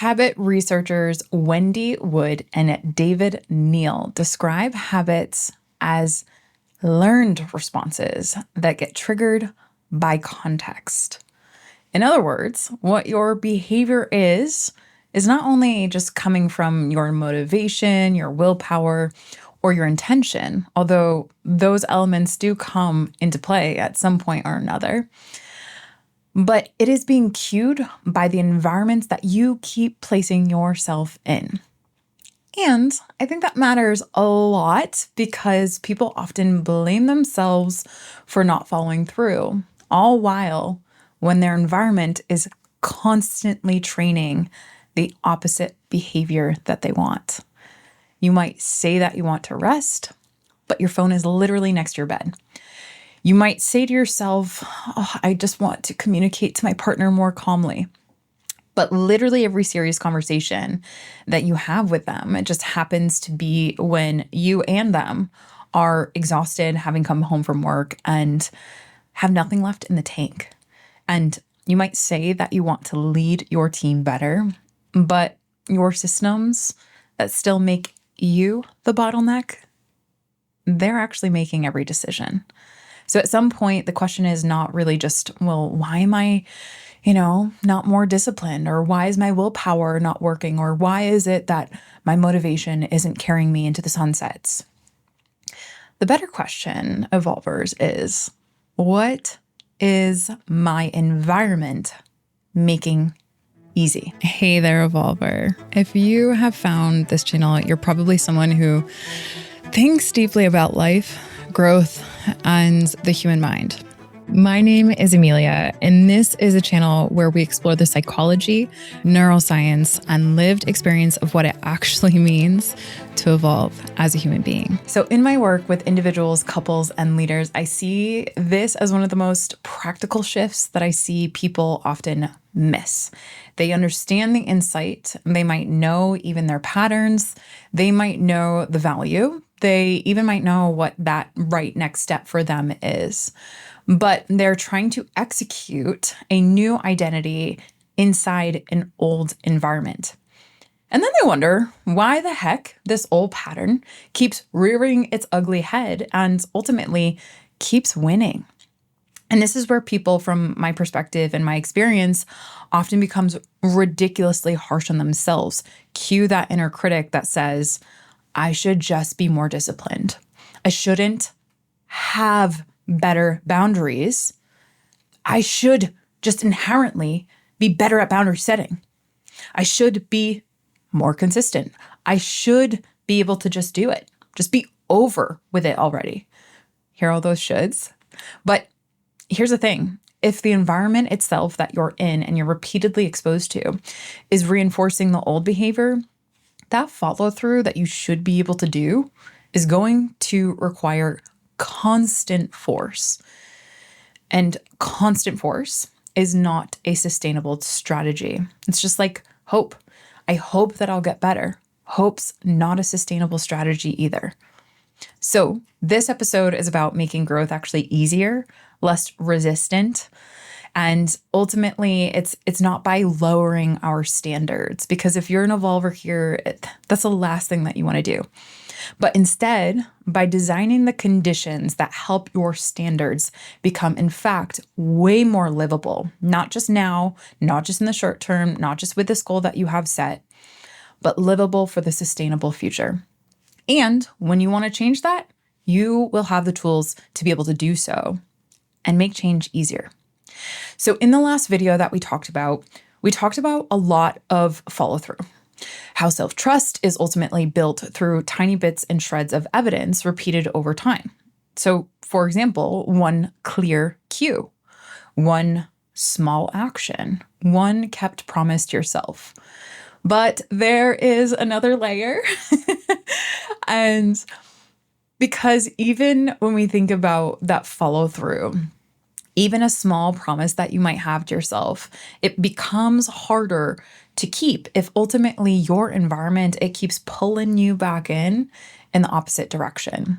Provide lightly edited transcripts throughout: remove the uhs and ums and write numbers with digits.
Habit researchers Wendy Wood and David Neal describe habits as learned responses that get triggered by context. In other words, what your behavior is not only just coming from your motivation, your willpower, or your intention, although those elements do come into play at some point or another, but it is being cued by the environments that you keep placing yourself in. And I think that matters a lot because people often blame themselves for not following through, all while when their environment is constantly training the opposite behavior that they want. You might say that you want to rest, but your phone is literally next to your bed. You might say to yourself, I just want to communicate to my partner more calmly. But literally every serious conversation that you have with them, it just happens to be when you and them are exhausted, having come home from work and have nothing left in the tank. And you might say that you want to lead your team better, but your systems that still make you the bottleneck, they're actually making every decision. So at some point, the question is not really just, well, why am I, not more disciplined? Or why is my willpower not working? Or why is it that my motivation isn't carrying me into the sunsets? The better question, evolvers, is what is my environment making easy? Hey there, evolver. If you have found this channel, you're probably someone who thinks deeply about life, growth, and the human mind. My name is Amelia, and this is a channel where we explore the psychology, neuroscience, and lived experience of what it actually means to evolve as a human being. So in my work with individuals, couples, and leaders, I see this as one of the most practical shifts that I see people often miss. They understand the insight. They might know even their patterns. They might know the value. They even might know what that right next step for them is. But they're trying to execute a new identity inside an old environment. And then they wonder why the heck this old pattern keeps rearing its ugly head and ultimately keeps winning. And this is where people, from my perspective and my experience, often becomes ridiculously harsh on themselves. Cue that inner critic that says, I should just be more disciplined. I shouldn't have better boundaries. I should just inherently be better at boundary setting. I should be more consistent. I should be able to just do it. Just be over with it already. Hear all those shoulds? But here's the thing. If the environment itself that you're in and you're repeatedly exposed to is reinforcing the old behavior, that follow through that you should be able to do is going to require constant force. And constant force is not a sustainable strategy. It's just like hope. I hope that I'll get better. Hope's not a sustainable strategy either. So this episode is about making growth actually easier, less resistant. And ultimately, it's not by lowering our standards, because if you're an evolver here, that's the last thing that you want to do. But instead, by designing the conditions that help your standards become, in fact, way more livable, not just now, not just in the short term, not just with this goal that you have set, but livable for the sustainable future. And when you want to change that, you will have the tools to be able to do so and make change easier. So in the last video that we talked about a lot of follow through. How self-trust is ultimately built through tiny bits and shreds of evidence repeated over time. So, for example, one clear cue, one small action, one kept promise to yourself. But there is another layer. And because even when we think about that follow through, even a small promise that you might have to yourself, it becomes harder to keep if ultimately your environment, it keeps pulling you back in the opposite direction.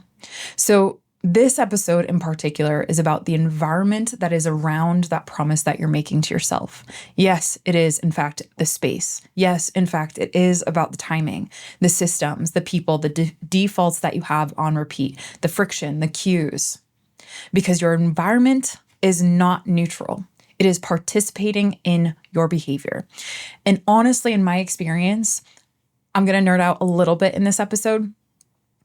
So This episode in particular is about the environment that is around that promise that you're making to yourself. Yes, it is, in fact, the space. Yes, in fact, it is about the timing, the systems, the people, the defaults that you have on repeat, the friction, the cues, because your environment is not neutral. It is participating in your behavior. And honestly, in my experience, I'm going to nerd out a little bit in this episode.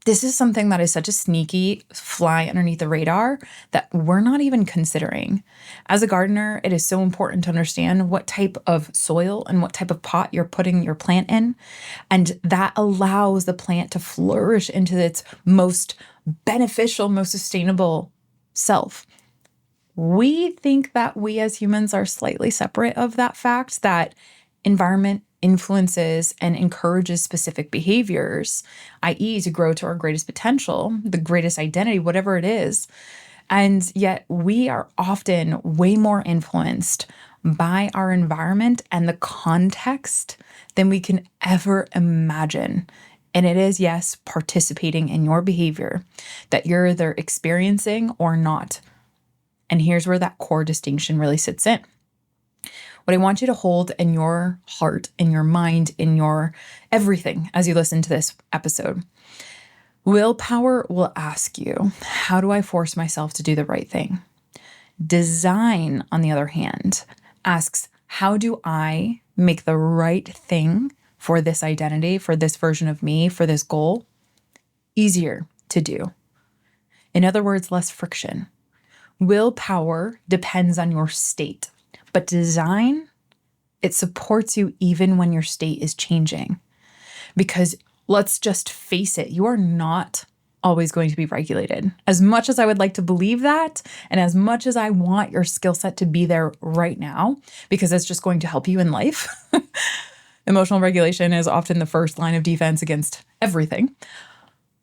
This is something that is such a sneaky fly underneath the radar that we're not even considering. As a gardener, it is so important to understand what type of soil and what type of pot you're putting your plant in. And that allows the plant to flourish into its most beneficial, most sustainable self. We think that we as humans are slightly separate of that fact, that environment influences and encourages specific behaviors, i.e., to grow to our greatest potential, the greatest identity, whatever it is. And yet we are often way more influenced by our environment and the context than we can ever imagine. And it is, yes, participating in your behavior that you're either experiencing or not. And here's where that core distinction really sits in. What I want you to hold in your heart, in your mind, in your everything as you listen to this episode. Willpower will ask you, how do I force myself to do the right thing? Design, on the other hand, asks, how do I make the right thing for this identity, for this version of me, for this goal, easier to do? In other words, less friction. Willpower depends on your state. But design, it supports you even when your state is changing. Because let's just face it, you are not always going to be regulated. As much as I would like to believe that, and as much as I want your skill set to be there right now, because it's just going to help you in life. Emotional regulation is often the first line of defense against everything.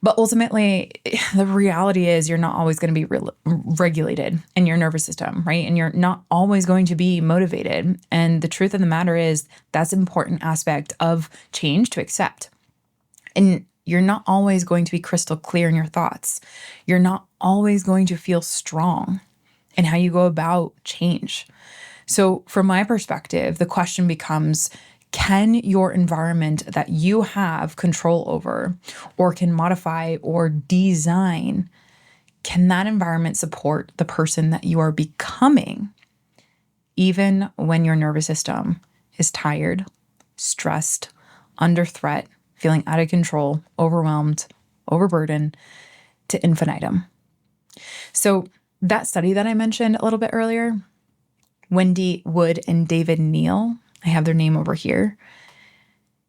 But ultimately, the reality is you're not always going to be regulated in your nervous system, right? And you're not always going to be motivated. And the truth of the matter is that's an important aspect of change to accept. And you're not always going to be crystal clear in your thoughts. You're not always going to feel strong in how you go about change. So from my perspective, the question becomes, can your environment that you have control over or can modify or design, can that environment support the person that you are becoming, even when your nervous system is tired, stressed, under threat, feeling out of control, overwhelmed, overburdened, to infinitum? So that study that I mentioned a little bit earlier, Wendy Wood and David Neal, I have their name over here.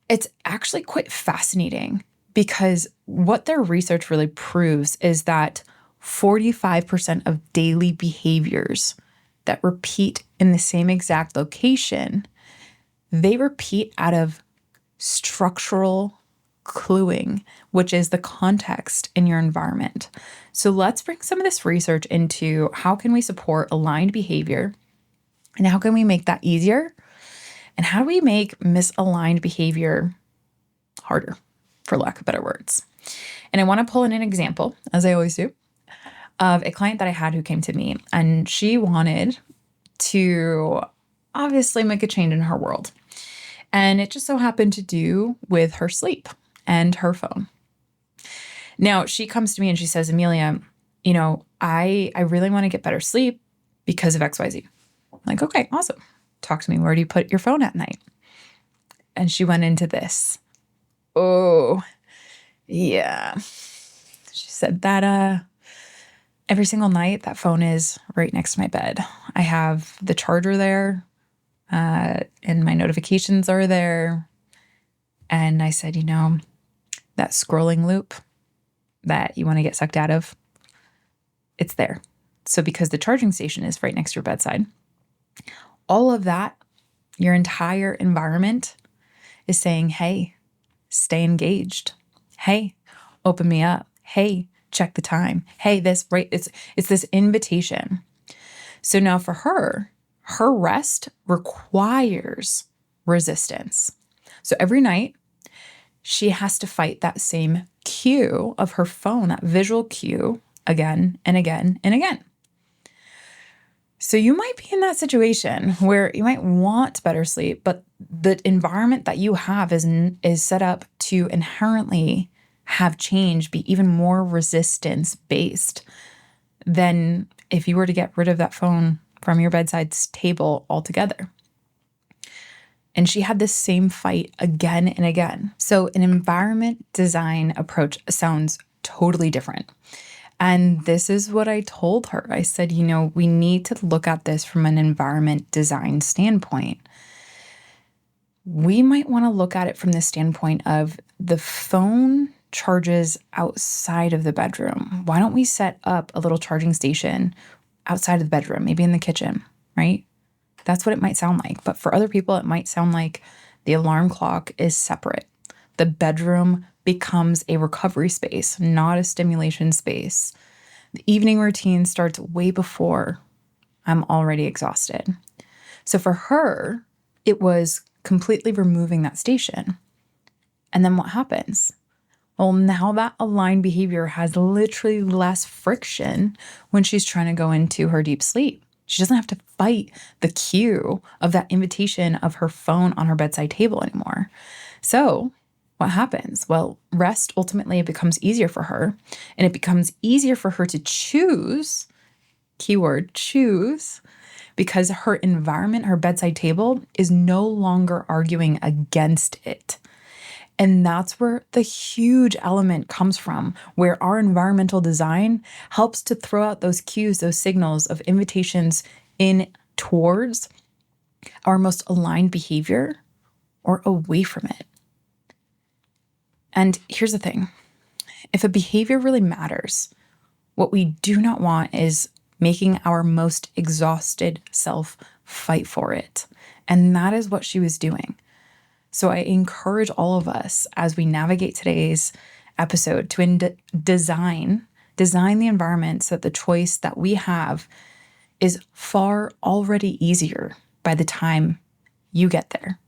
It's actually quite fascinating because what their research really proves is that 45% of daily behaviors that repeat in the same exact location, they repeat out of structural cluing, which is the context in your environment. So let's bring some of this research into how can we support aligned behavior and how can we make that easier? And how do we make misaligned behavior harder, for lack of better words? And I want to pull in an example, as I always do, of a client that I had who came to me, and she wanted to obviously make a change in her world. And it just so happened to do with her sleep and her phone. Now, she comes to me and she says, Amelia, I really want to get better sleep because of XYZ. I'm like, okay, awesome. Talk to me. Where do you put your phone at night? And she went into this. Oh, yeah. She said that every single night that phone is right next to my bed. I have the charger there, and my notifications are there. And I said, that scrolling loop that you want to get sucked out of, it's there. So because the charging station is right next to your bedside, all of that, your entire environment is saying, hey, stay engaged. Hey, open me up. Hey, check the time. Hey, it's this invitation. So now for her rest requires resistance. So every night she has to fight that same cue of her phone, that visual cue again and again and again. So you might be in that situation where you might want better sleep, but the environment that you have is set up to inherently have change be even more resistance based than if you were to get rid of that phone from your bedside table altogether. And she had this same fight again and again. So an environment design approach sounds totally different. And this is what I told her. I said, we need to look at this from an environment design standpoint. We might want to look at it from the standpoint of the phone charges outside of the bedroom. Why don't we set up a little charging station outside of the bedroom, maybe in the kitchen, right? That's what it might sound like. But for other people, it might sound like the alarm clock is separate. The bedroom becomes a recovery space, not a stimulation space. The evening routine starts way before I'm already exhausted. So for her, it was completely removing that station. And then what happens? Well, now that aligned behavior has literally less friction when she's trying to go into her deep sleep. She doesn't have to fight the cue of that invitation of her phone on her bedside table anymore. So what happens? Well, rest ultimately becomes easier for her, and it becomes easier for her to choose, keyword choose, because her environment, her bedside table is no longer arguing against it. And that's where the huge element comes from, where our environmental design helps to throw out those cues, those signals of invitations in towards our most aligned behavior or away from it. And here's the thing. If a behavior really matters, what we do not want is making our most exhausted self fight for it. And that is what she was doing. So I encourage all of us as we navigate today's episode to design the environment so that the choice that we have is far already easier by the time you get there.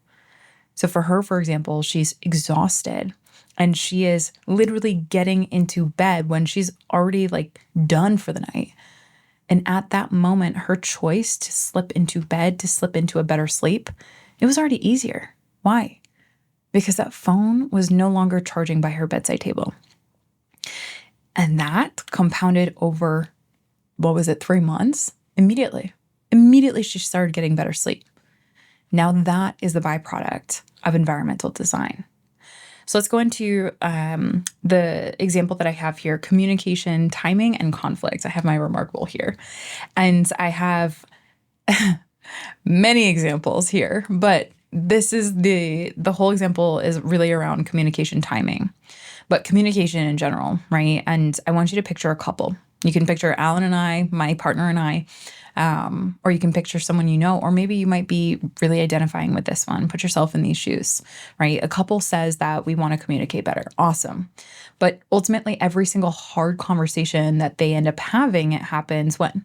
So for her, for example, she's exhausted and she is literally getting into bed when she's already done for the night. And at that moment, her choice to slip into bed, to slip into a better sleep, it was already easier. Why? Because that phone was no longer charging by her bedside table. And that compounded over, 3 months? Immediately she started getting better sleep. Now that is the byproduct of environmental design. So let's go into the example that I have here, communication, timing, and conflict. I have my remarkable here. And I have many examples here, but this is the whole example is really around communication timing, but communication in general, right? And I want you to picture a couple. You can picture Alan and I, my partner and I, or you can picture someone you know, or maybe you might be really identifying with this one. Put yourself in these shoes, right? A couple says that we want to communicate better. Awesome. But ultimately, every single hard conversation that they end up having, it happens when?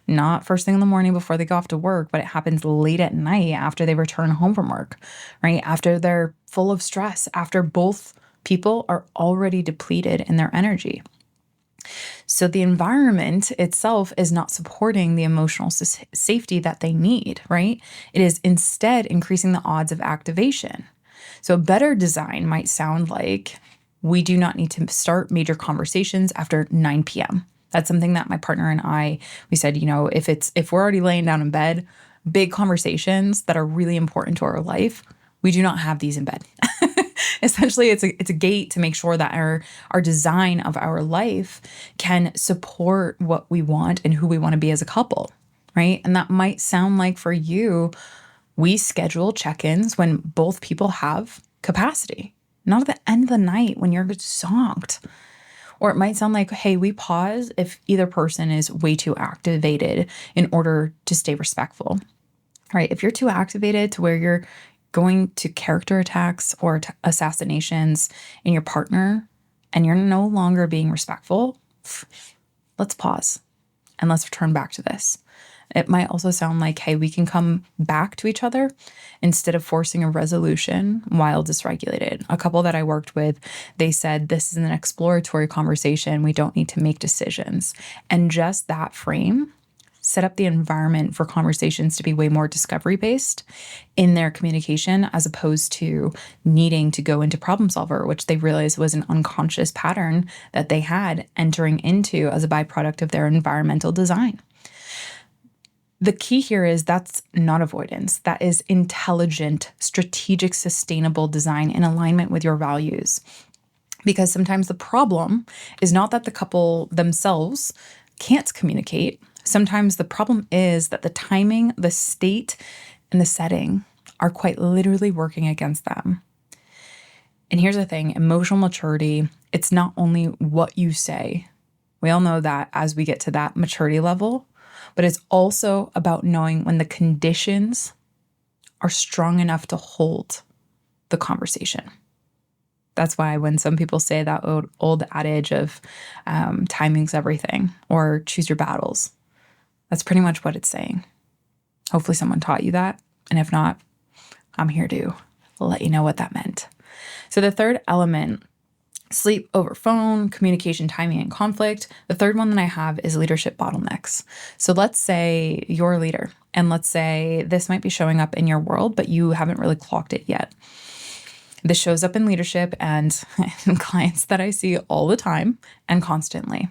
Not first thing in the morning before they go off to work, but it happens late at night after they return home from work, right? After they're full of stress, after both people are already depleted in their energy. So the environment itself is not supporting the emotional safety that they need, right? It is instead increasing the odds of activation. So a better design might sound like we do not need to start major conversations after 9 p.m. That's something that my partner and we said, if we're already laying down in bed, big conversations that are really important to our life, we do not have these in bed. Essentially, it's a gate to make sure that our design of our life can support what we want and who we want to be as a couple, right? And that might sound like for you, we schedule check-ins when both people have capacity, not at the end of the night when you're zonked. Or it might sound like, hey, we pause if either person is way too activated in order to stay respectful, right? If you're too activated to where you're going to character attacks or assassinations in your partner and you're no longer being respectful, let's pause and let's return back to this. It might also sound like, hey, we can come back to each other instead of forcing a resolution while dysregulated. A couple that I worked with, they said, this is an exploratory conversation. We don't need to make decisions. And just that frame set up the environment for conversations to be way more discovery based in their communication, as opposed to needing to go into problem solver, which they realized was an unconscious pattern that they had entering into as a byproduct of their environmental design. The key here is that's not avoidance. That is intelligent, strategic, sustainable design in alignment with your values. Because sometimes the problem is not that the couple themselves can't communicate. Sometimes the problem is that the timing, the state, and the setting are quite literally working against them. And here's the thing, emotional maturity, it's not only what you say. We all know that as we get to that maturity level, but it's also about knowing when the conditions are strong enough to hold the conversation. That's why when some people say that old adage of timing's everything or choose your battles, that's pretty much what it's saying. Hopefully someone taught you that. And if not, I'm here to let you know what that meant. So the third element, sleep over phone, communication, timing, and conflict. The third one that I have is leadership bottlenecks. So let's say you're a leader, and let's say this might be showing up in your world, but you haven't really clocked it yet. This shows up in leadership and clients that I see all the time and constantly,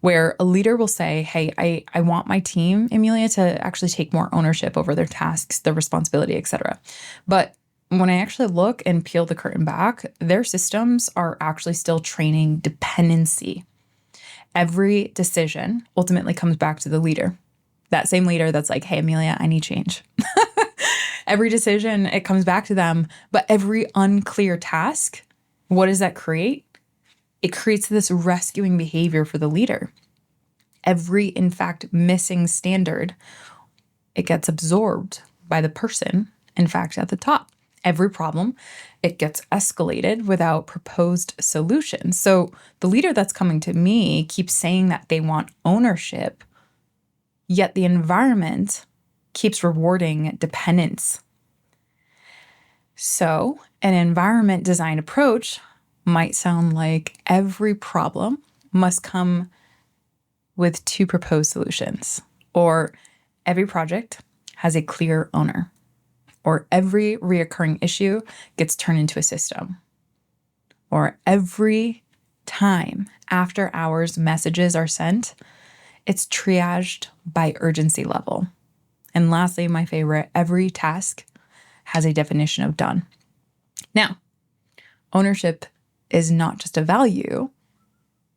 where a leader will say, hey, I want my team, Amelia, to actually take more ownership over their tasks, their responsibility, etc. But when I actually look and peel the curtain back, their systems are actually still training dependency. Every decision ultimately comes back to the leader. That same leader that's like, hey, Amelia, I need change. Every decision, it comes back to them. But every unclear task, what does that create? It creates this rescuing behavior for the leader. Every, in fact, missing standard, it gets absorbed by the person, in fact, at the top. Every problem, it gets escalated without proposed solutions. So the leader that's coming to me keeps saying that they want ownership, yet the environment keeps rewarding dependence. So an environment design approach might sound like every problem must come with 2 proposed solutions, or every project has a clear owner, or every reoccurring issue gets turned into a system, or every time after hours messages are sent, it's triaged by urgency level. And lastly, my favorite, every task has a definition of done. Now, ownership is not just a value.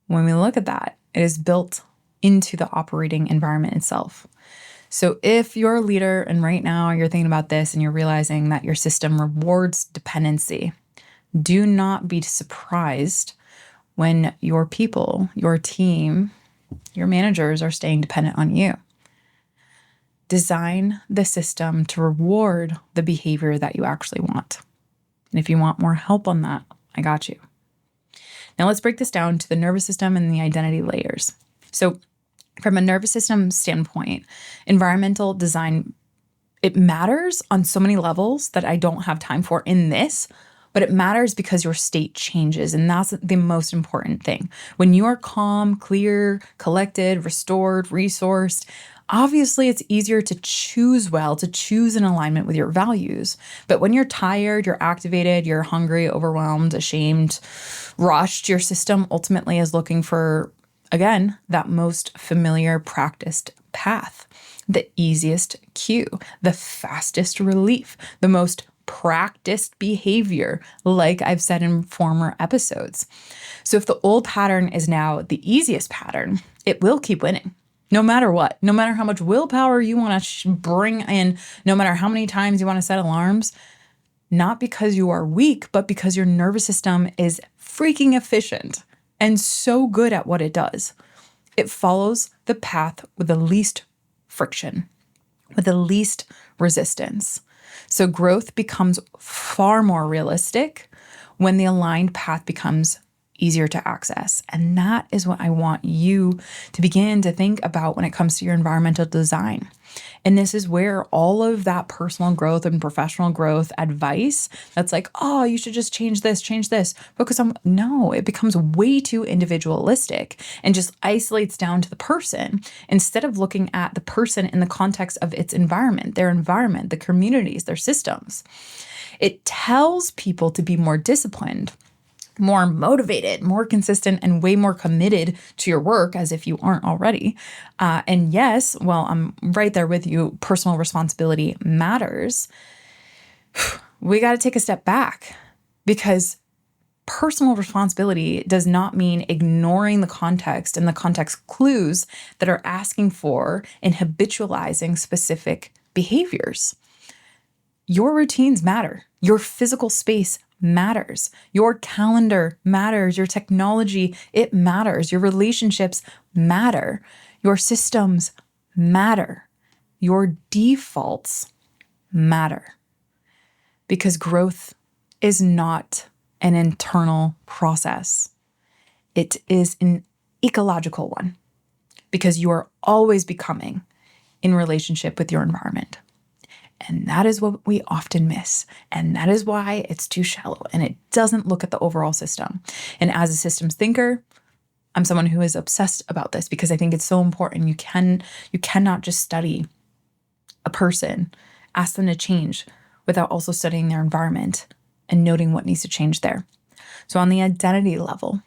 When we look at that, it is built into the operating environment itself. So if you're a leader and right now you're thinking about this and you're realizing that your system rewards dependency, do not be surprised when your people, your team, your managers are staying dependent on you. Design the system to reward the behavior that you actually want. And if you want more help on that, I got you. Now let's break this down to the nervous system and the identity layers. So from a nervous system standpoint, environmental design, it matters on so many levels that I don't have time for in this, but it matters because your state changes. And that's the most important thing. When you are calm, clear, collected, restored, resourced, obviously it's easier to choose well, to choose in alignment with your values. But when you're tired, you're activated, you're hungry, overwhelmed, ashamed, rushed, your system ultimately is looking for, again, that most familiar practiced path, the easiest cue, the fastest relief, the most practiced behavior, like I've said in former episodes. So if the old pattern is now the easiest pattern, it will keep winning. No matter what, no matter how much willpower you want to bring in, no matter how many times you want to set alarms, not because you are weak, but because your nervous system is freaking efficient and so good at what it does. It follows the path with the least friction, with the least resistance. So growth becomes far more realistic when the aligned path becomes easier to access. And that is what I want you to begin to think about when it comes to your environmental design. And this is where all of that personal growth and professional growth advice that's like, oh, you should just change this, focus on, no, it becomes way too individualistic and just isolates down to the person instead of looking at the person in the context of its environment, the communities, their systems. It tells people to be more disciplined, more motivated, more consistent, and way more committed to your work as if you aren't already. And yes, well, I'm right there with you. Personal responsibility matters. We got to take a step back because personal responsibility does not mean ignoring the context and the context clues that are asking for and habitualizing specific behaviors. Your routines matter. Your physical space matters. Your calendar matters. Your technology, it matters. Your relationships matter. Your systems matter. Your defaults matter. Because growth is not an internal process. It is an ecological one. Because you are always becoming in relationship with your environment. And that is what we often miss. And that is why it's too shallow and it doesn't look at the overall system. And as a systems thinker, I'm someone who is obsessed about this because I think it's so important. You cannot just study a person, ask them to change without also studying their environment and noting what needs to change there. So on the identity level,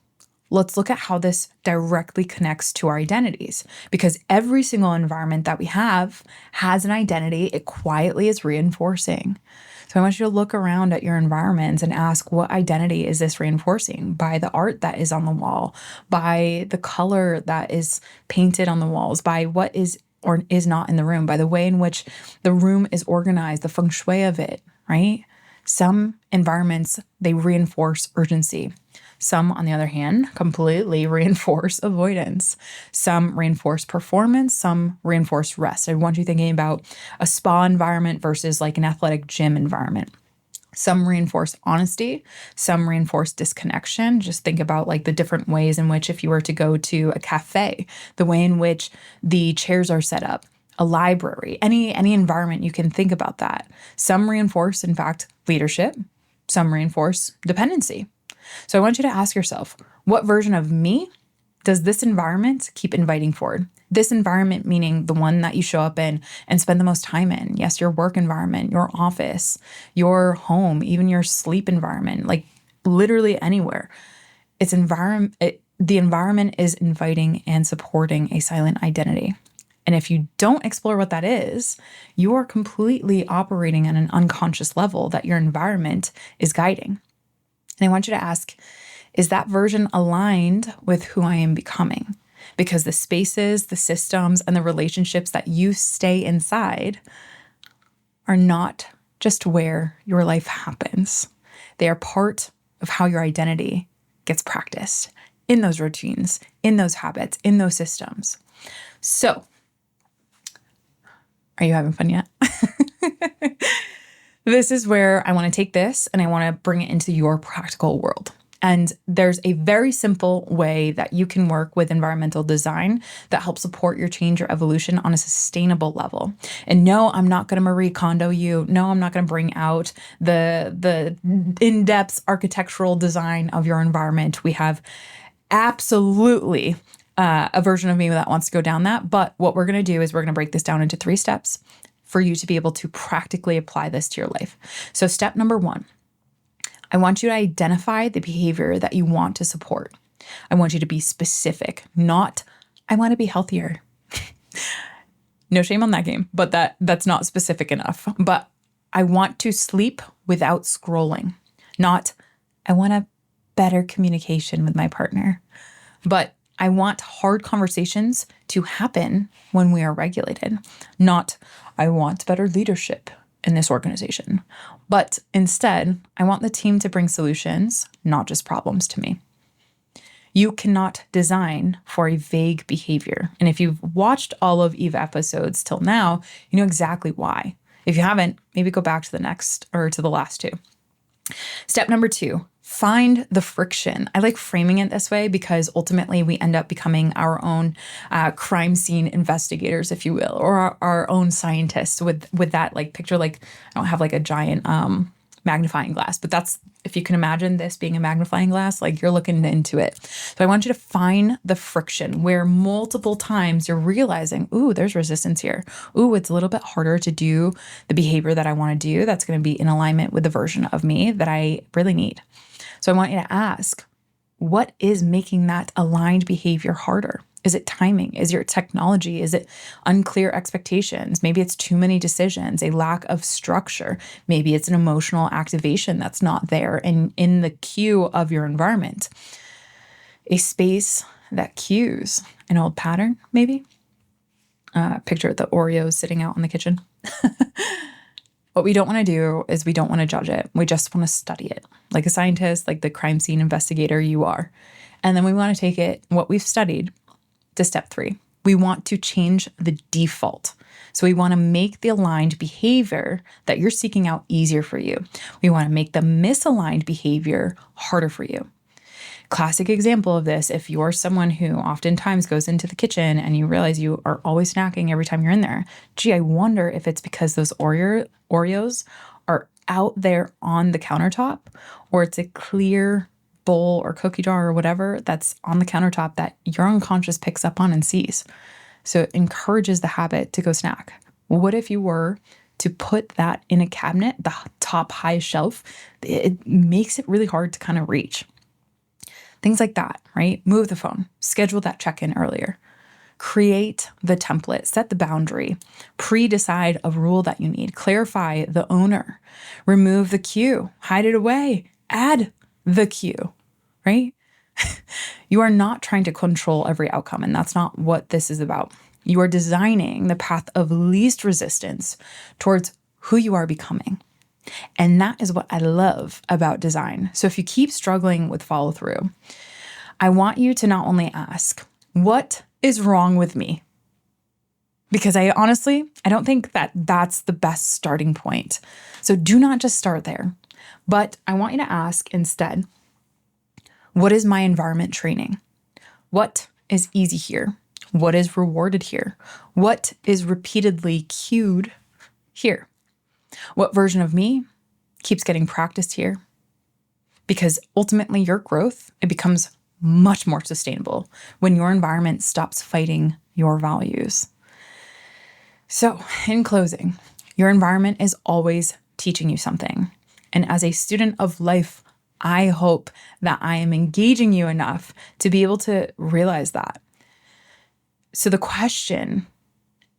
let's look at how this directly connects to our identities, because every single environment that we have has an identity it quietly is reinforcing. So I want you to look around at your environments and ask, what identity is this reinforcing? By the art that is on the wall, by the color that is painted on the walls, by what is or is not in the room, by the way in which the room is organized, the feng shui of it, right? Some environments, they reinforce urgency. Some, on the other hand, completely reinforce avoidance. Some reinforce performance, some reinforce rest. I want you thinking about a spa environment versus like an athletic gym environment. Some reinforce honesty, some reinforce disconnection. Just think about like the different ways in which if you were to go to a cafe, the way in which the chairs are set up, a library, any environment you can think about that. Some reinforce, in fact, leadership. Some reinforce dependency. So I want you to ask yourself, what version of me does this environment keep inviting forward? This environment meaning the one that you show up in and spend the most time in. Yes, your work environment, your office, your home, even your sleep environment, like literally anywhere. The environment is inviting and supporting a silent identity. And if you don't explore what that is, you are completely operating at an unconscious level that your environment is guiding. And I want you to ask, is that version aligned with who I am becoming? Because the spaces, the systems, and the relationships that you stay inside are not just where your life happens. They are part of how your identity gets practiced in those routines, in those habits, in those systems. So, are you having fun yet? This is where I want to take this and I want to bring it into your practical world. And there's a very simple way that you can work with environmental design that helps support your change or evolution on a sustainable level. And no, I'm not going to Marie Kondo you. No, I'm not going to bring out the in-depth architectural design of your environment. We have absolutely a version of me that wants to go down that. But what we're going to do is we're going to break this down into 3 steps for you to be able to practically apply this to your life. So step number 1, I want you to identify the behavior that you want to support. I want you to be specific, not, I want to be healthier. No shame on that game, but that's not specific enough. But I want to sleep without scrolling, not, I want a better communication with my partner. But I want hard conversations to happen when we are regulated, not, I want better leadership in this organization. But instead, I want the team to bring solutions, not just problems to me. You cannot design for a vague behavior. And if you've watched all of Eve episodes till now, you know exactly why. If you haven't, maybe go back to the next or to the last 2. Step number 2, Find the friction. I like framing it this way because ultimately we end up becoming our own crime scene investigators, if you will, or our own scientists with that like picture. Like I don't have like a giant magnifying glass, but that's, if you can imagine this being a magnifying glass, like you're looking into it. So I want you to find the friction where multiple times you're realizing, ooh, there's resistance here. Ooh, it's a little bit harder to do the behavior that I want to do. That's going to be in alignment with the version of me that I really need. So I want you to ask, what is making that aligned behavior harder? Is it timing? Is it technology? Is it unclear expectations? Maybe it's too many decisions, a lack of structure. Maybe it's an emotional activation that's not there in the cue of your environment. A space that cues an old pattern, maybe. Picture the Oreos sitting out in the kitchen. What we don't want to do is we don't want to judge it. We just want to study it. Like a scientist, like the crime scene investigator you are. And then we want to take it, what we've studied, to step 3. We want to change the default. So we want to make the aligned behavior that you're seeking out easier for you. We want to make the misaligned behavior harder for you. Classic example of this, if you're someone who oftentimes goes into the kitchen and you realize you are always snacking every time you're in there, gee, I wonder if it's because those Oreos are out there on the countertop, or it's a clear bowl or cookie jar or whatever that's on the countertop that your unconscious picks up on and sees. So it encourages the habit to go snack. What if you were to put that in a cabinet, the top high shelf? It makes it really hard to kind of reach. Things like that, right? Move the phone, schedule that check-in earlier, create the template, set the boundary, pre-decide a rule that you need, clarify the owner, remove the cue, hide it away, add the cue, right? You are not trying to control every outcome, and that's not what this is about. You are designing the path of least resistance towards who you are becoming. And that is what I love about design. So if you keep struggling with follow through, I want you to not only ask, what is wrong with me? Because I don't think that that's the best starting point. So do not just start there, but I want you to ask instead, what is my environment training? What is easy here? What is rewarded here? What is repeatedly cued here? What version of me keeps getting practiced here? Because ultimately your growth, it becomes much more sustainable when your environment stops fighting your values. So in closing, your environment is always teaching you something. And as a student of life, I hope that I am engaging you enough to be able to realize that. So the question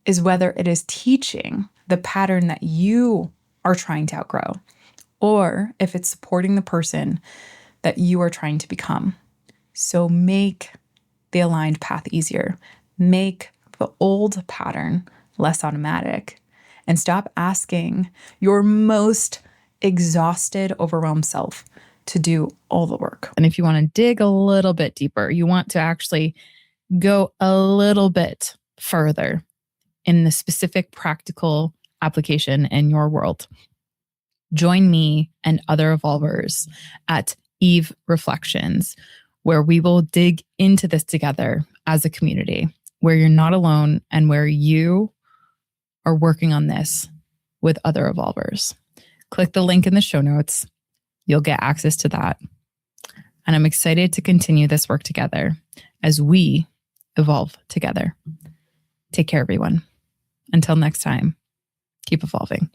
is whether it is teaching the pattern that you are trying to outgrow, or if it's supporting the person that you are trying to become. So make the aligned path easier. Make the old pattern less automatic, and stop asking your most exhausted, overwhelmed self to do all the work. And if you want to dig a little bit deeper, you want to actually go a little bit further in the specific practical application in your world, join me and other evolvers at Eve Reflections, where we will dig into this together as a community, where you're not alone and where you are working on this with other evolvers. Click the link in the show notes. You'll get access to that. And I'm excited to continue this work together as we evolve together. Take care, everyone. Until next time, keep evolving.